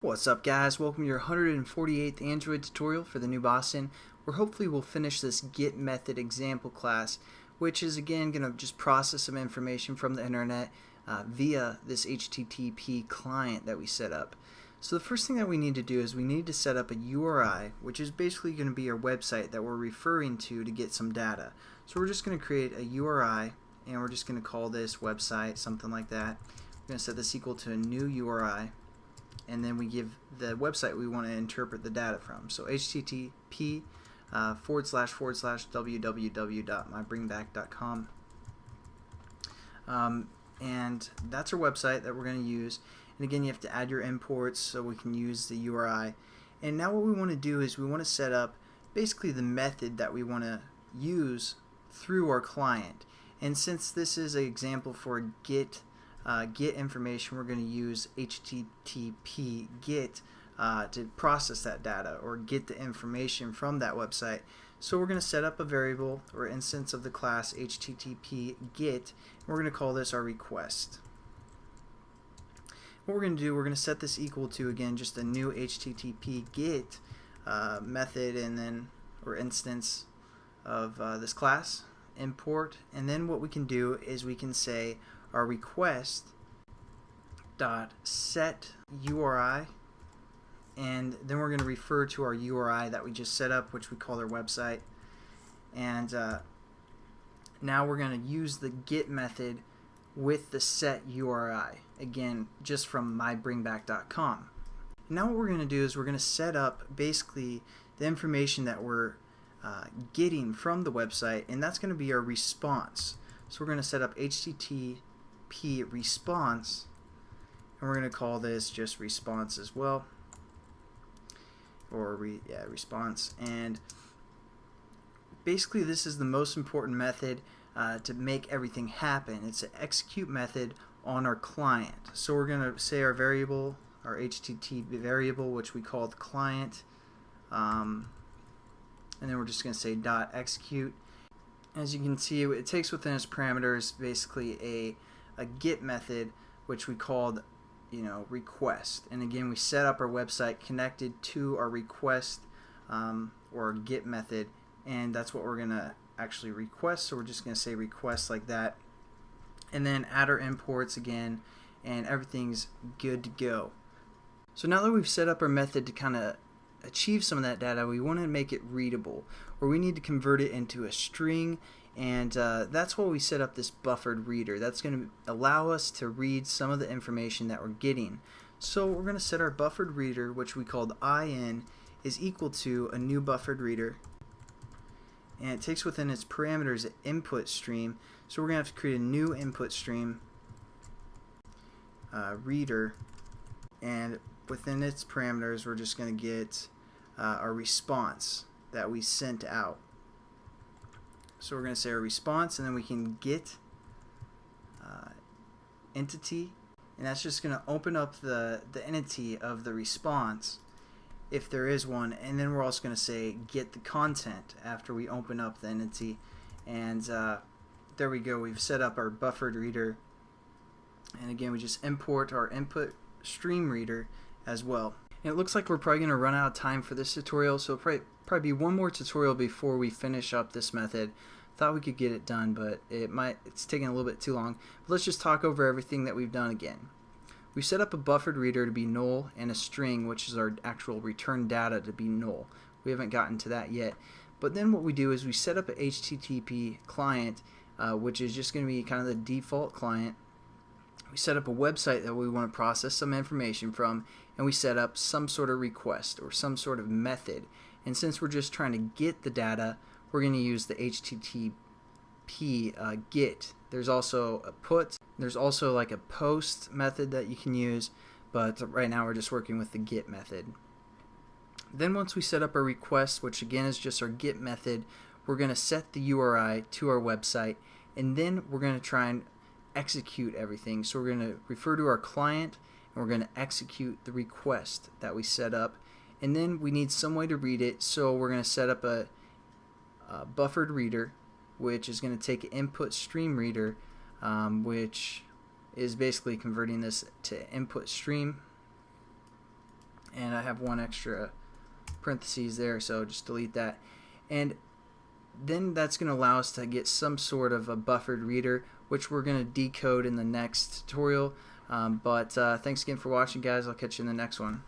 What's up, guys? Welcome to your 148th Android tutorial for the new Boston, where hopefully we'll finish this get method example class, which is again going to just process some information from the internet via this HTTP client that we set up. So the first thing that we need to do is we need to set up a URI, which is basically going to be our website that we're referring to get some data. So we're just going to create a URI, and we're just going to call this website, something like that. We're going to set this equal to a new URI. And then we give the website we want to interpret the data from. So http / www.mybringback.com. And that's our website that we're going to use. And again, you have to add your imports so we can use the URI. And now what we want to do is we want to set up basically the method that we want to use through our client. And since this is an example for get information, we're going to use HttpGet to process that data or get the information from that website. So we're going to set up a variable or instance of the class HttpGet, and we're going to call this our request. What we're going to do, we're going to set this equal to, again, just a new HttpGet method and then or instance of this class, import, and then what we can do is we can say our request dot set URI, and then we're going to refer to our URI that we just set up, which we call our website. And now we're going to use the get method with the set URI, again just from mybringback.com. Now what we're going to do is we're going to set up basically the information that we're getting from the website, and that's going to be our response. So we're going to set up HTTP response, and we're going to call this just response as well, or response. And basically this is the most important method to make everything happen. It's an execute method on our client. So we're going to say our variable, our HTTP variable, which we call the client, and then we're just going to say dot execute. As you can see, it takes within its parameters basically a get method, which we called request. And again, we set up our website connected to our request or get method, and that's what we're going to actually request. So we're just going to say request like that, and then add our imports again, and everything's good to go. So now that we've set up our method to kind of achieve some of that data, we want to make it readable, or we need to convert it into a string, and that's why we set up this buffered reader. That's going to allow us to read some of the information that we're getting. So we're going to set our buffered reader, which we called in, is equal to a new buffered reader, and it takes within its parameters an input stream. So we're going to have to create a new input stream reader, and within its parameters we're just going to get our response that we sent out. So we're going to say our response, and then we can get entity, and that's just going to open up the entity of the response if there is one, and then we're also going to say get the content after we open up the entity. And there we go, we've set up our buffered reader, and again we just import our input stream reader as well. And it looks like we're probably going to run out of time for this tutorial, so it'll probably be one more tutorial before we finish up this method. Thought we could get it done, but it's taking a little bit too long. But let's just talk over everything that we've done again. We set up a buffered reader to be null, and a string, which is our actual return data, to be null. We haven't gotten to that yet. But then what we do is we set up an HTTP client, which is just going to be kind of the default client. We set up a website that we want to process some information from, and we set up some sort of request or some sort of method. And since we're just trying to get the data, we're going to use the HTTP get. There's also a put. There's also like a post method that you can use, but right now we're just working with the get method. Then once we set up our request, which again is just our get method, we're going to set the URI to our website, and then we're going to try and execute everything. So we're going to refer to our client, and we're going to execute the request that we set up, and then we need some way to read it. So we're going to set up a buffered reader, which is going to take an input stream reader, which is basically converting this to input stream. and I have one extra parentheses there, so just delete that. And then that's going to allow us to get some sort of a buffered reader, which we're going to decode in the next tutorial. But thanks again for watching, guys. I'll catch you in the next one.